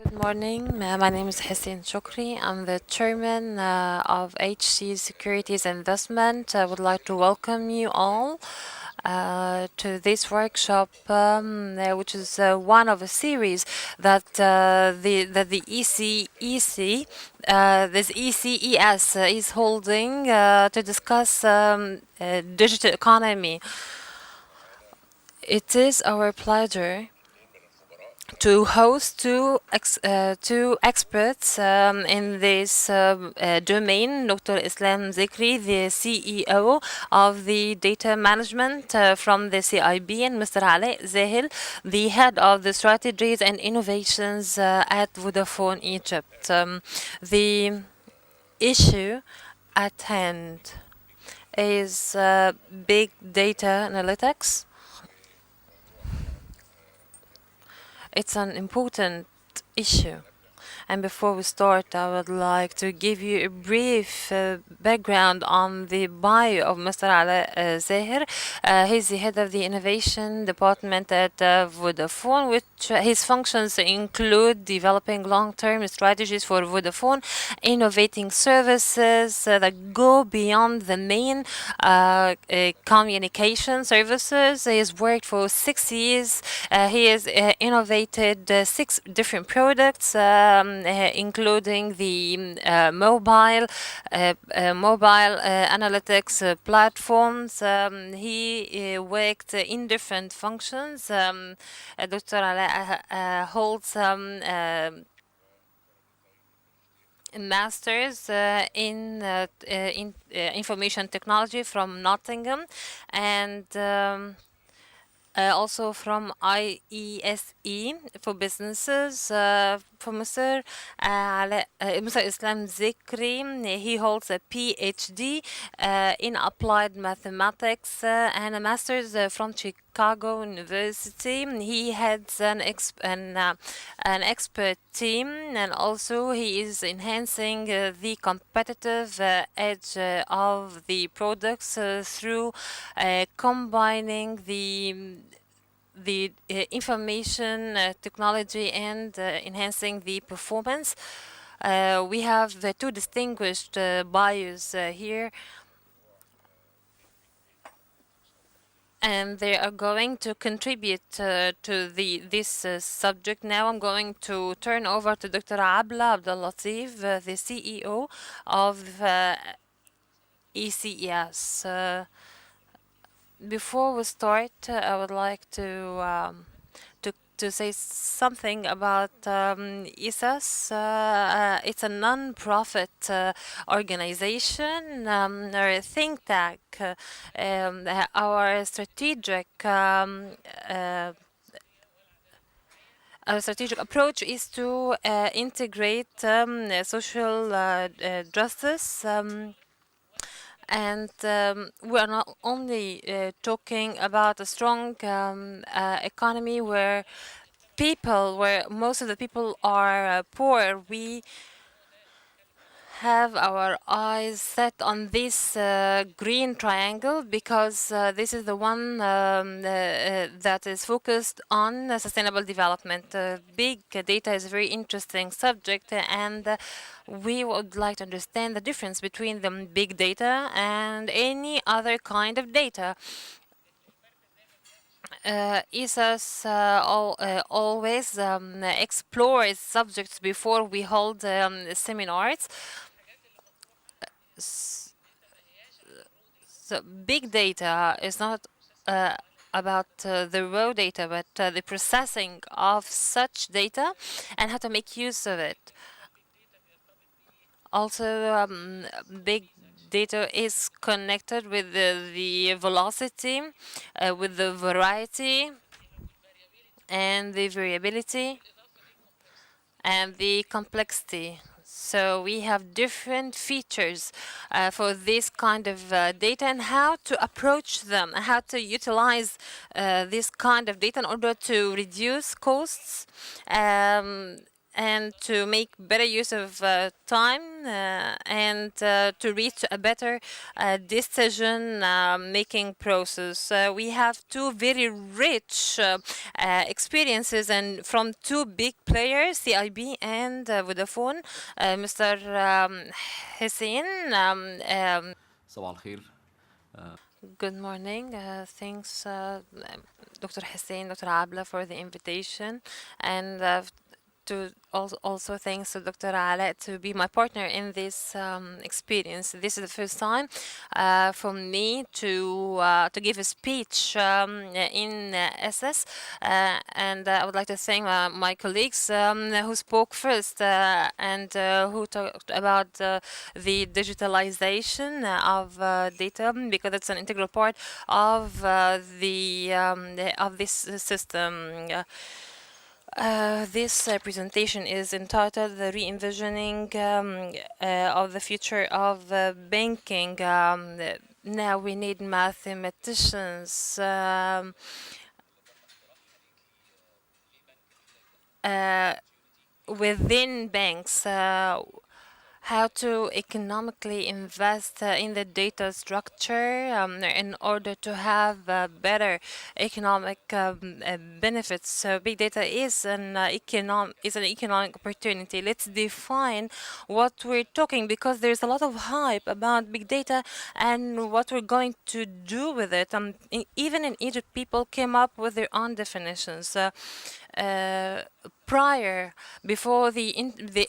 Good morning. My name is Hussein Shukri. I'm the chairman of HC Securities Investment. I would like to welcome you all to this workshop, which is one of a series that the this ECES is holding to discuss digital economy. It is our pleasure to host two experts in this domain, Dr. Islam Zekry, the CEO of the data management from the CIB, and Mr. Ali Zahil, the head of the strategies and innovations at Vodafone Egypt. The issue at hand is big data analytics. It's an important issue. And before we start, I would like to give you a brief background on the bio of Mr. Ali Zahir. He's the head of the innovation department at Vodafone, which his functions include developing long-term strategies for Vodafone, innovating services that go beyond the main communication services. He has worked for 6 years. He has innovated 6 different products, including the mobile analytics platforms. He worked in different functions. Dr. Ala holds masters in information technology from Nottingham, and also from IESE for businesses. For Mr. Islam Zekry, he holds a PhD in applied mathematics and a master's from Chicago University. He heads an expert team, and also he is enhancing the competitive edge of the products through combining the information technology and enhancing the performance. We have two distinguished bios here, and they are going to contribute to this subject. Now I'm going to turn over to Dr. Abla Abdellatif, the CEO of ECES. Before we start, I would like to say something about ESAS. It's a non-profit organization or a think tank. Our strategic approach is to integrate social justice. And we are not only talking about a strong economy where most of the people are poor. We have our eyes set on this green triangle because this is the one that is focused on sustainable development. Big data is a very interesting subject, and we would like to understand the difference between the big data and any other kind of data. ESAS always explores subjects before we hold seminars. So big data is not about the raw data, but the processing of such data and how to make use of it. Also, big data is connected with the velocity, with the variety, and the variability, and the complexity. So we have different features for this kind of data and how to approach them, and how to utilize this kind of data in order to reduce costs, and to make better use of time and to reach a better decision making process. We have two very rich experiences and from two big players, CIB and Vodafone. Mr. Hussein, صباح الخير. good morning. Thanks, Dr. Hussein, Dr. Abla, for the invitation, and to also thanks to Dr. Ala to be my partner in this experience. This is the first time for me to give a speech in SS, and I would like to thank my colleagues who spoke first and who talked about the digitalization of data because it's an integral part of of this system. This presentation is entitled "The Re-envisioning of the Future of Banking." Now we need mathematicians within banks. How to economically invest in the data structure in order to have better economic benefits. So big data is an economic opportunity. Let's define what we're talking because there's a lot of hype about big data and what we're going to do with it. Even in Egypt, people came up with their own definitions. Prior, before the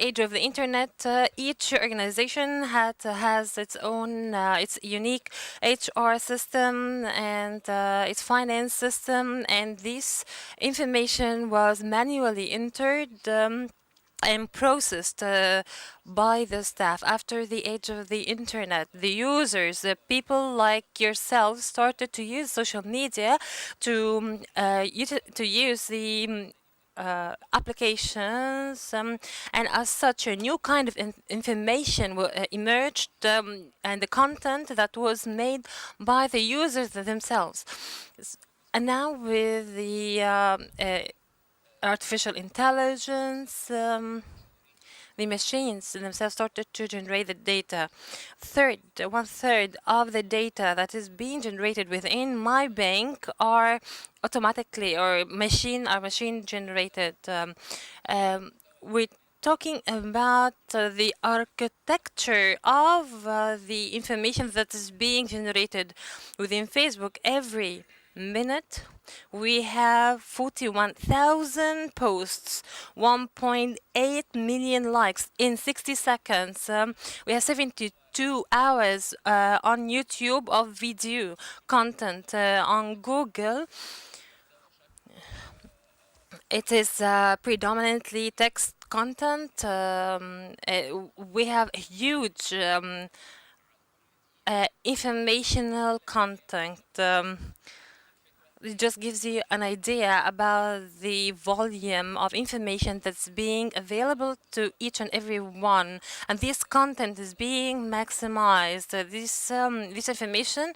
age of the internet, each organization has its own its unique HR system and its finance system, and this information was manually entered. And processed by the staff. After the age of the internet, the users, the people like yourselves, started to use social media to use the applications, and as such, a new kind of information emerged, and the content that was made by the users themselves. And now with the artificial intelligence, the machines themselves started to generate the data. One third of the data that is being generated within my bank are automatically or machine generated. We're talking about the architecture of the information that is being generated within Facebook every minute. We have 41,000 posts, 1.8 million likes in 60 seconds. We have 72 hours on YouTube of video content. On Google, it is predominantly text content. We have a huge informational content. It just gives you an idea about the volume of information that's being available to each and every one, and this content is being maximized. This information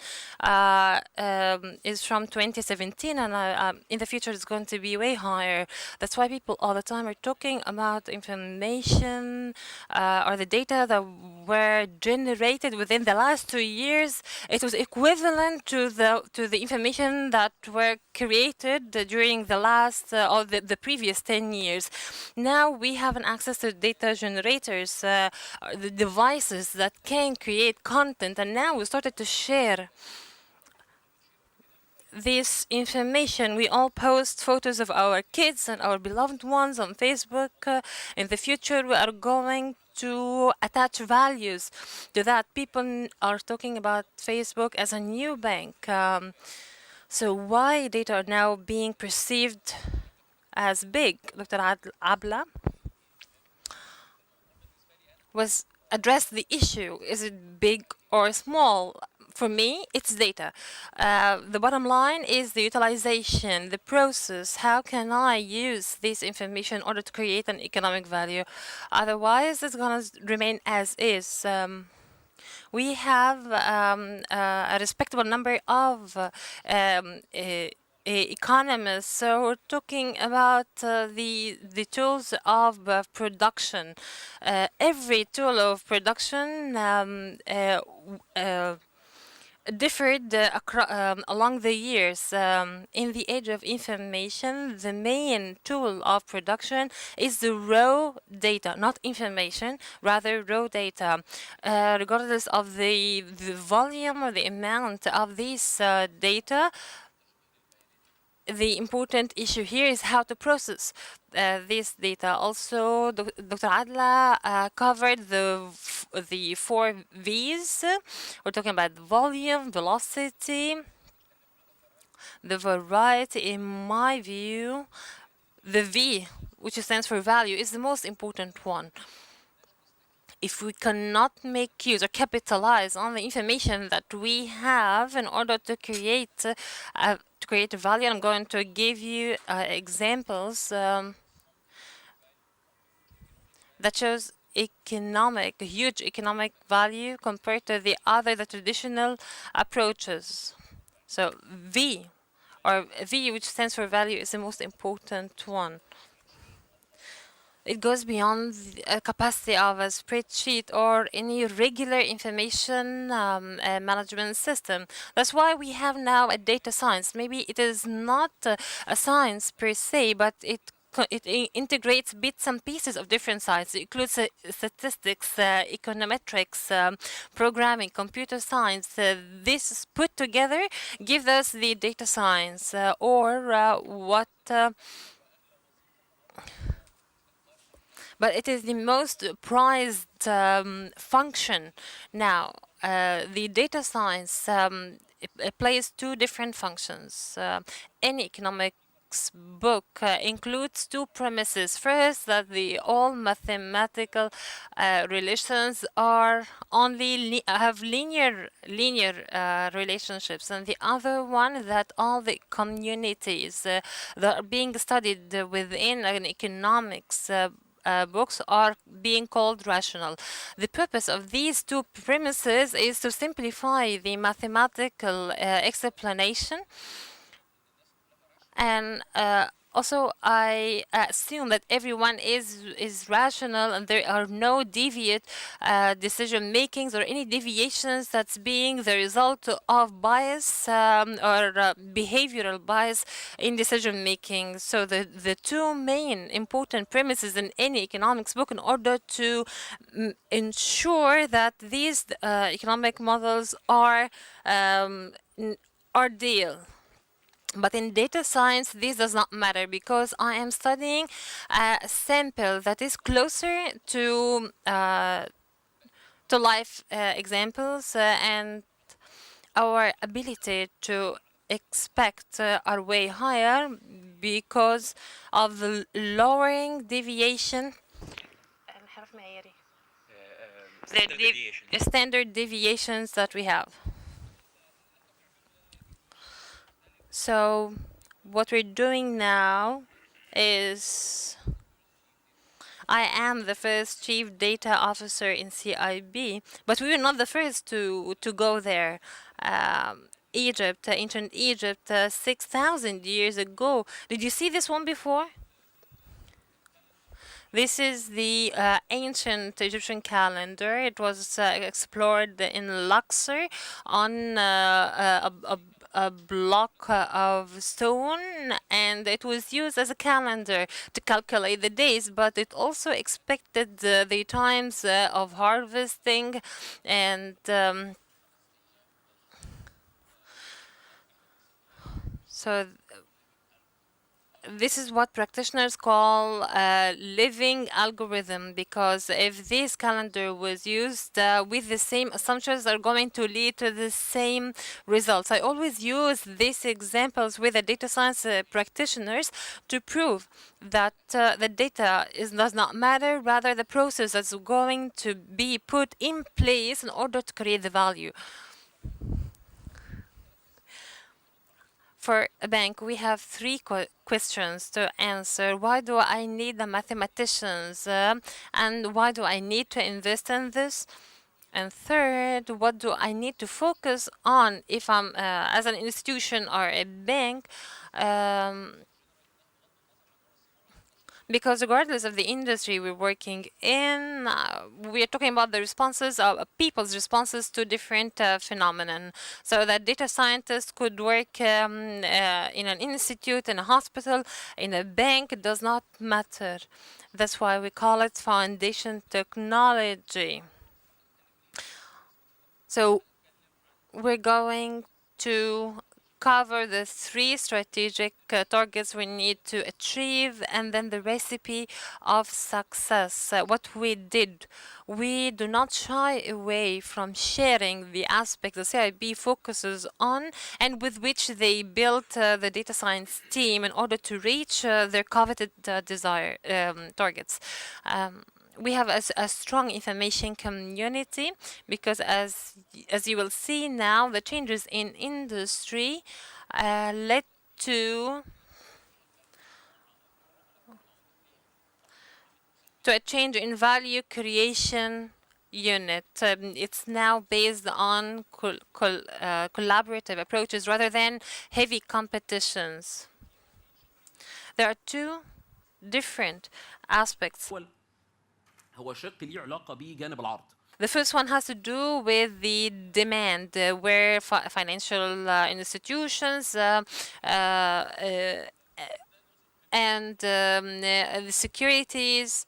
is from 2017, and in the future it's going to be way higher. That's why people all the time are talking about information or the data that were generated within the last 2 years. It was equivalent to the information that were created during the last or the previous 10 years. Now we have an access to data generators, the devices that can create content, and now we started to share this information. We all post photos of our kids and our beloved ones on Facebook. In the future, we are going to attach values to that. People are talking about Facebook as a new bank. So why data are now being perceived as big? Dr. Abla was addressed the issue. Is it big or small? For me, it's data. The bottom line is the utilization, the process. How can I use this information in order to create an economic value? Otherwise, it's going to remain as is. We have a respectable number of economists. So we're talking about the tools of production. Every tool of production differed along the years. In the age of information, the main tool of production is the raw data, not information, rather raw data. Regardless of the volume or the amount of this data, the important issue here is how to process this data. Also, Dr. Adla covered the four V's. We're talking about volume, velocity, the variety. In my view, the V, which stands for value, is the most important one. If we cannot make use or capitalize on the information that we have in order to create value, I'm going to give you examples that shows huge economic value compared to the traditional approaches. So V, which stands for value, is the most important one. It goes beyond the capacity of a spreadsheet or any regular information management system. That's why we have now a data science. Maybe it is not a science per se, but it integrates bits and pieces of different sciences. It includes statistics, econometrics, programming, computer science. This put together gives us the data science, but it is the most prized function now. The data science it plays two different functions. Any economics book includes two premises. First, that all mathematical relations are only have linear relationships, and the other one that all the communities that are being studied within an economics books are being called rational. The purpose of these two premises is to simplify the mathematical explanation, and also I assume that everyone is rational and there are no deviate decision makings or any deviations that's being the result of bias or behavioral bias in decision making. So the two main important premises in any economics book in order to ensure that these economic models are ideal. But in data science, this does not matter because I am studying a sample that is closer to life examples, and our ability to expect are way higher because of the lowering deviation. The standard deviations that we have. So what we're doing now is I am the first chief data officer in CIB, but we were not the first to go there. Egypt, ancient Egypt, 6,000 years ago. Did you see this one before? This is the ancient Egyptian calendar. It was explored in Luxor on a block of stone, and it was used as a calendar to calculate the days, but it also expected the times of harvesting, and so this is what practitioners call a living algorithm, because if this calendar was used with the same assumptions are going to lead to the same results. I always use these examples with the data science practitioners to prove that the data does not matter, rather the process that's going to be put in place in order to create the value. For a bank, we have three questions to answer. Why do I need the mathematicians? And why do I need to invest in this? And third, what do I need to focus on if I'm as an institution or a bank? Because regardless of the industry we're working in, we are talking about the responses of people's responses to different phenomenon. So that data scientists could work in an institute, in a hospital, in a bank, it does not matter. That's why we call it foundation technology. So we're going to cover the three strategic targets we need to achieve and then the recipe of success. What we did, we do not shy away from sharing the aspect the CIB focuses on and with which they built the data science team in order to reach their coveted desire targets. We have a strong information community because as you will see now, the changes in industry led to a change in value creation unit. It's now based on collaborative approaches rather than heavy competitions. There are two different aspects. هو شق ليه علاقة بجانب العرض. The first one has to do with the demand, where financial institutions and the securities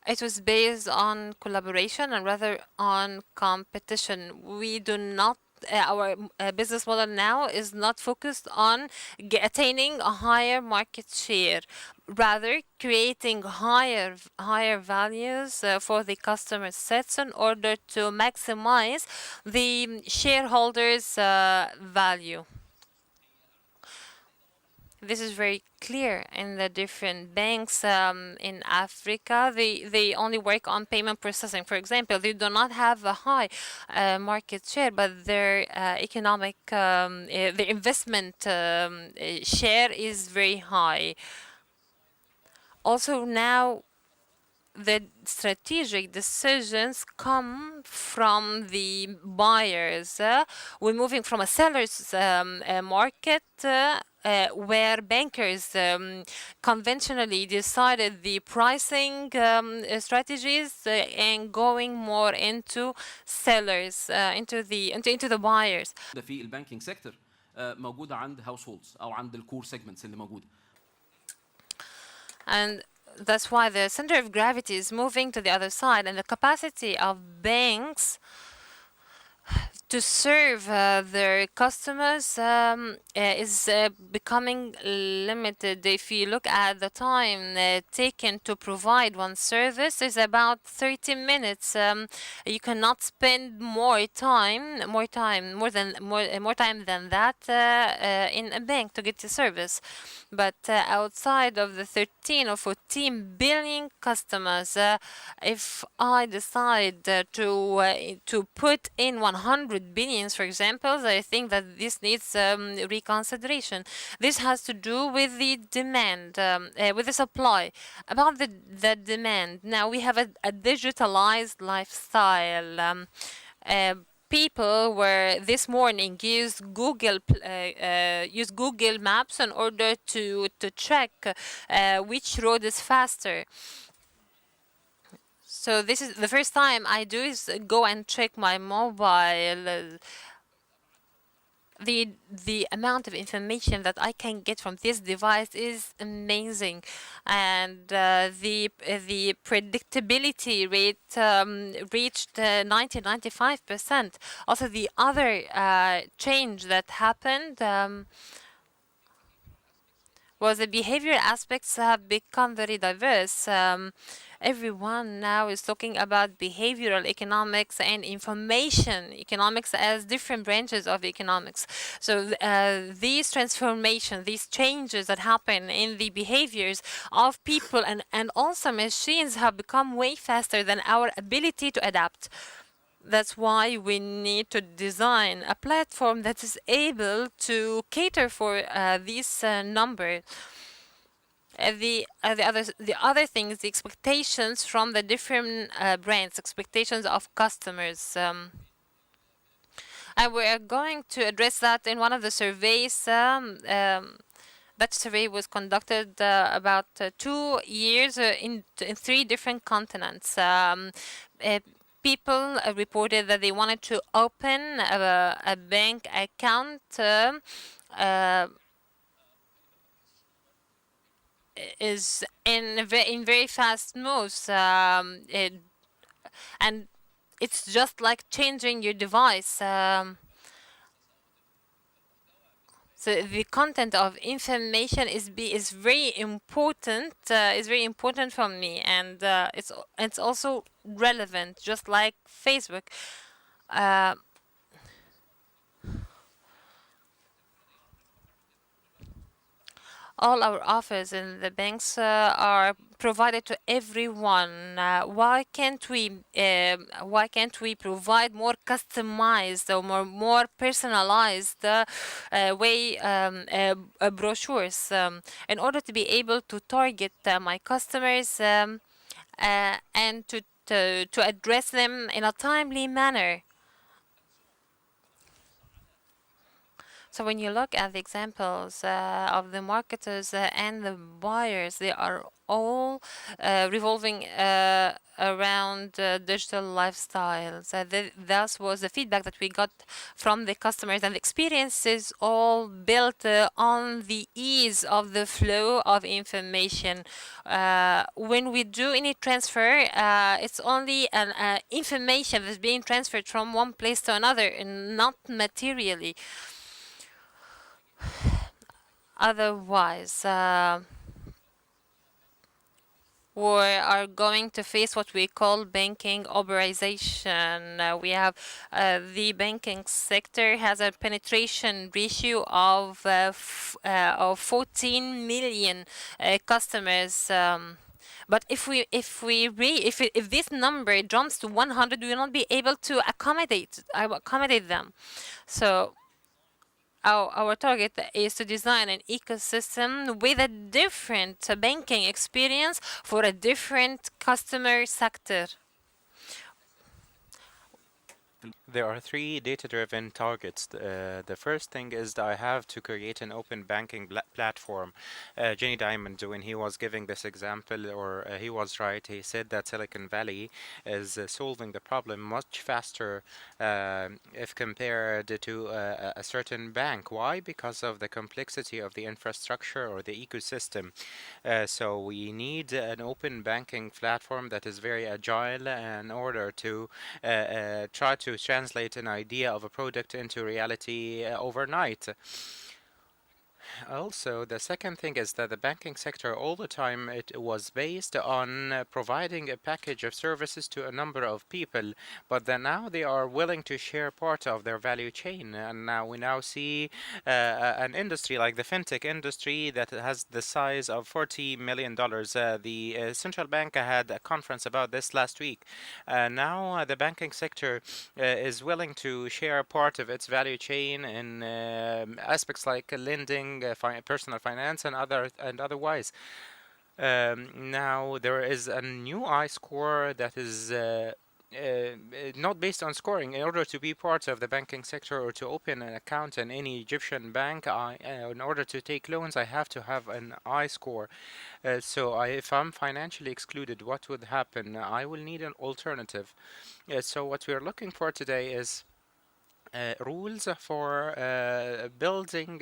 it was based on collaboration and rather on competition. We do not our business model now is not focused on attaining a higher market share, rather creating higher values for the customer sets in order to maximize the shareholders' value. This is very clear in the different banks in Africa. They only work on payment processing. For example, they do not have a high market share, but their economic, their investment share is very high. Also now, the strategic decisions come from the buyers. We're moving from a seller's market where bankers conventionally decided the pricing strategies and going more into sellers, into the buyers. ده في البانكينج سيكتور موجودة عند households أو عند الكور segments اللي موجودة. And that's why the center of gravity is moving to the other side, and the capacity of banks to serve their customers is becoming limited. If you look at the time taken to provide one service, is about 30 minutes. You cannot spend more time than that in a bank to get the service. But outside of the 13 or 14 billion customers, if I decide to put in 100 billions, for example, I think that this needs reconsideration. This has to do with the demand, with the supply. About the demand, now we have a digitalized lifestyle. People were this morning used Google Maps in order to check which road is faster. So this is the first time I do is go and check my mobile. The amount of information that I can get from this device is amazing, and the predictability rate reached 95%. Also, the other change that happened was the behavioral aspects have become very diverse. Everyone now is talking about behavioral economics and information economics as different branches of economics. So these transformations, these changes that happen in the behaviors of people and also machines have become way faster than our ability to adapt. That's why we need to design a platform that is able to cater for this number. The other thing is the expectations from the different brands, expectations of customers. And we're going to address that in one of the surveys. That survey was conducted about 2 years in three different continents. Uh, People reported that they wanted to open a bank account. Uh, is in very fast moves, and it's just like changing your device. So the content of information is very important. Is very important for me, and it's also relevant, just like Facebook. Uh, all our offers in the banks are provided to everyone. Why can't we provide more customized or more personalized way brochures in order to be able to target my customers, and to address them in a timely manner. So when you look at the examples of the marketers and the buyers, they are all revolving around digital lifestyles. Thus was the feedback that we got from the customers, and the experience is all built on the ease of the flow of information. When we do any transfer, it's only an information that's being transferred from one place to another, and not materially. Otherwise, we are going to face what we call banking Uberization. We have the banking sector has a penetration ratio of 14 million customers. But if this number jumps to 100, we will not be able to accommodate them. So our target is to design an ecosystem with a different banking experience for a different customer sector. There are three data-driven targets. The first thing is that I have to create an open banking platform. Jenny Diamond, when he was giving this example, or he was right, he said that Silicon Valley is solving the problem much faster if compared to a certain bank. Why? Because of the complexity of the infrastructure or the ecosystem. So we need an open banking platform that is very agile in order to try to translate an idea of a product into reality overnight. Also, the second thing is that the banking sector all the time it was based on providing a package of services to a number of people, but then now they are willing to share part of their value chain, and now we now see an industry like the FinTech industry that has the size of $40 million. The central bank had a conference about this last week. Now the banking sector is willing to share part of its value chain in aspects like lending, personal finance, and otherwise. Now there is a new I-score that is not based on scoring. In order to be part of the banking sector or to open an account in any Egyptian bank, in order to take loans, I have to have an I-score. If I'm financially excluded, what would happen? I will need an alternative. So what we are looking for today is rules for building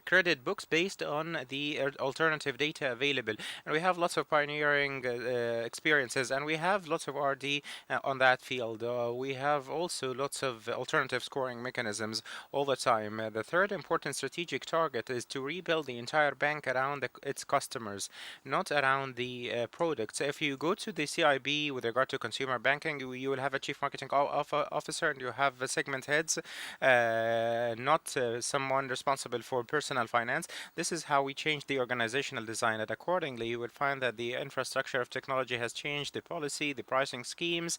credit books based on the alternative data available. And we have lots of pioneering experiences, and we have lots of RD on that field. We have also lots of alternative scoring mechanisms all the time. The third important strategic target is to rebuild the entire bank around its customers, not around the products. If you go to the CIB with regard to consumer banking, you will have a chief marketing officer, and you have segment heads, not someone responsible for personal finance. This is how we change the organizational design, and accordingly, you will find that the infrastructure of technology has changed, the policy, the pricing schemes,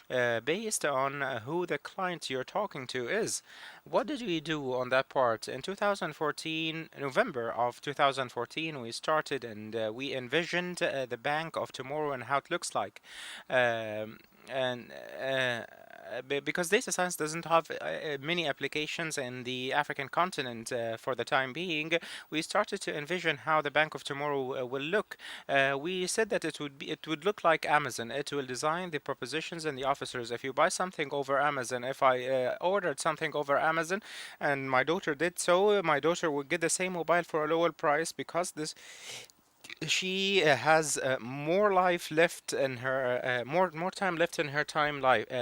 based on who the client you're talking to is. What did we do on that part? In 2014, November of 2014, we started and we envisioned the bank of tomorrow and how it looks like. And because data science doesn't have many applications in the African continent for the time being, we started to envision how the bank of tomorrow will look. We said that it would look like Amazon. It will design the propositions and the officers. If you buy something over Amazon, if I ordered something over Amazon and my daughter did so, my daughter would get the same mobile for a lower price because this she has more life left in her more time left in her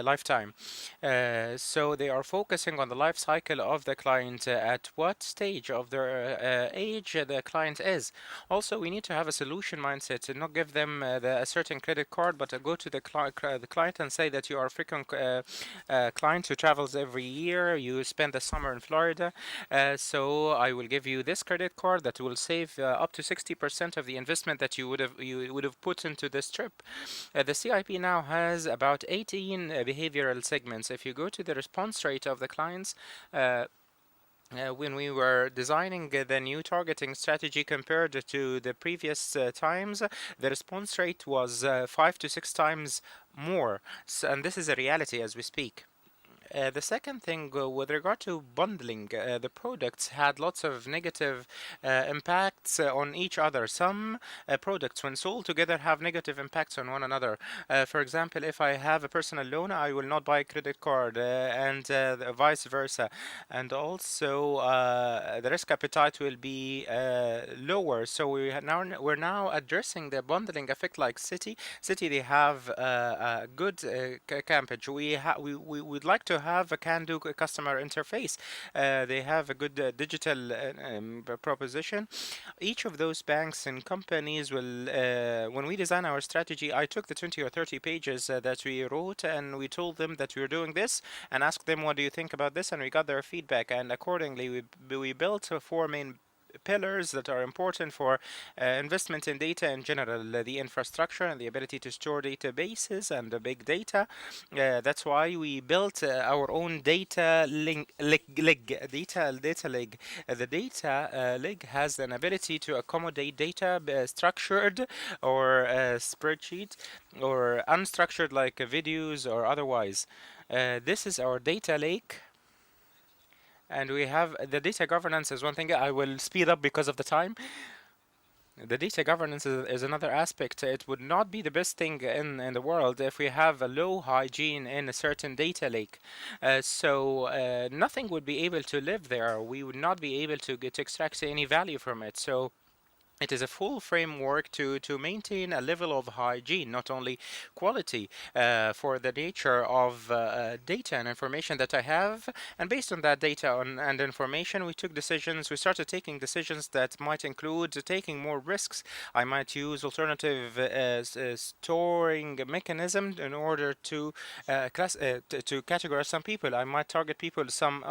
lifetime. So they are focusing on the life cycle of the client, at what stage of their age the client is. Also, we need to have a solution mindset and not give them a certain credit card, but go to the client and say that you are a frequent client who travels every year. You spend the summer in Florida, so I will give you this credit card that will save up to 60% of the investment that you would have put into this trip. The CIP now has about 18 behavioral segments. If you go to the response rate of the clients, when we were designing the new targeting strategy compared to the previous times, the response rate was 5 to 6 times more. And this is a reality as we speak. The second thing, with regard to bundling, the products had lots of negative impacts on each other. Some products, when sold together, have negative impacts on one another. For example, if I have a personal loan, I will not buy a credit card, and vice versa. And also, the risk appetite will be lower. So we're now addressing the bundling effect like City. They have a good campage. We would like to have a can-do customer interface. They have a good digital proposition. Each of those banks and companies will, when we design our strategy, I took the 20 or 30 pages that we wrote and we told them that we were doing this and asked them, what do you think about this? And we got their feedback. And accordingly, we built four main pillars that are important for investment in data in general: the infrastructure and the ability to store databases and the big data. That's why we built our own data data lake. The data lake has an ability to accommodate data, structured or spreadsheet, or unstructured like videos or otherwise. This is our data lake. And we have the data governance is one thing. I will speed up because of the time. The data governance is another aspect. It would not be the best thing in the world if we have a low hygiene in a certain data lake. So nothing would be able to live there. We would not be able to extract any value from it. So it is a full framework to maintain a level of hygiene, not only quality, for the nature of data and information that I have. And based on that data and information, we took decisions. We started taking decisions that might include taking more risks. I might use alternative storing mechanism in order to to categorize some people. I might target people some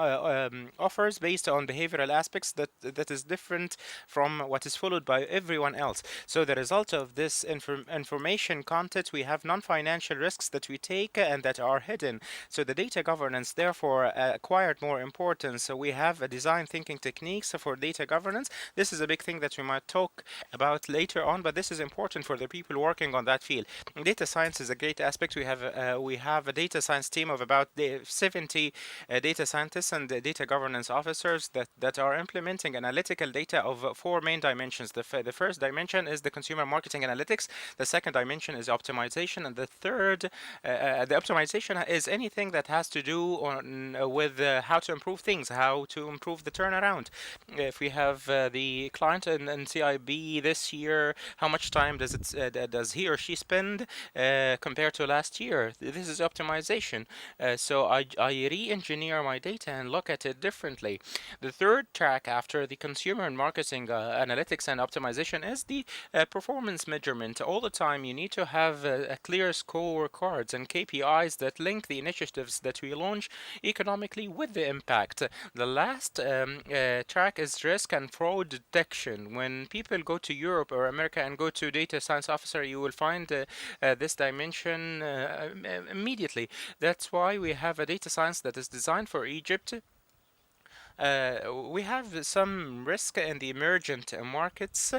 offers based on behavioral aspects that is different from what is followed by everyone else. So the result of this information content, we have non-financial risks that we take and that are hidden. So the data governance therefore acquired more importance. So we have a design thinking techniques for data governance. This is a big thing that we might talk about later on, but this is important for the people working on that field. Data science is a great aspect. We have a data science team of about 70 data scientists and data governance officers that are implementing analytical data of four main dimensions. The first dimension is the consumer marketing analytics. The second dimension is optimization, and the third, the optimization is anything that has to do with how to improve things, how to improve the turnaround. If we have the client in CIB this year, how much time does he or she spend compared to last year? This is optimization. So I re-engineer my data and look at it differently. The third track after the consumer and marketing analytics and optimization is the performance measurement. All the time, you need to have a clear scorecards and KPIs that link the initiatives that we launch economically with the impact. The last track is risk and fraud detection. When people go to Europe or America and go to data science officer, you will find this dimension immediately. That's why we have a data science that is designed for Egypt. We have some risk in the emergent markets.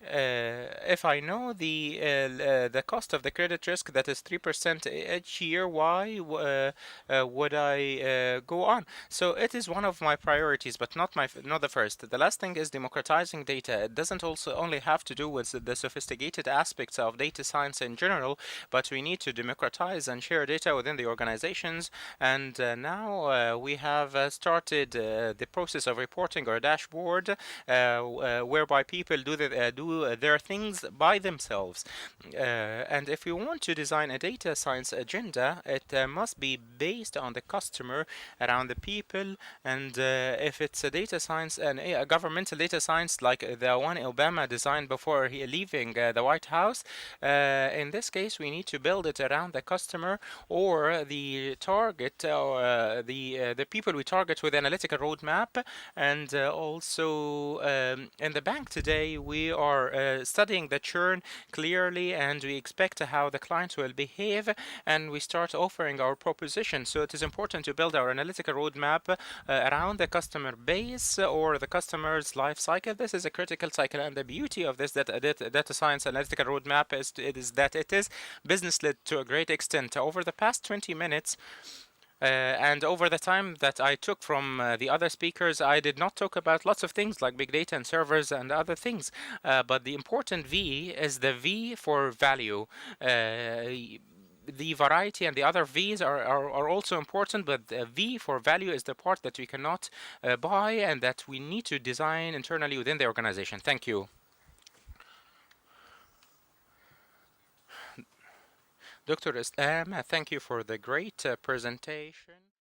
If I know the cost of the credit risk that is 3% each year, why would I go on? So it is one of my priorities, but not the first. The last thing is democratizing data. It doesn't also only have to do with the sophisticated aspects of data science in general, but we need to democratize and share data within the organizations. And now we have started the process of reporting our dashboard, whereby people do their things by themselves. And if we want to design a data science agenda, it must be based on the customer, around the people, and if it's a data science and a governmental data science like the one Obama designed before he leaving the White House, in this case we need to build it around the customer or the target or the people we target with analytical roadmap. And also in the bank today we are studying the churn clearly, and we expect how the clients will behave, and we start offering our proposition. So it is important to build our analytical roadmap around the customer base or the customer's life cycle. This is a critical cycle, and the beauty of this data science analytical roadmap is that it is business led to a great extent. Over the past 20 minutes, and over the time that I took from the other speakers, I did not talk about lots of things like big data and servers and other things. But the important V is the V for value. The variety and the other V's are also important, but the V for value is the part that we cannot buy and that we need to design internally within the organization. Thank you. Dr. Islam, thank you for the great presentation.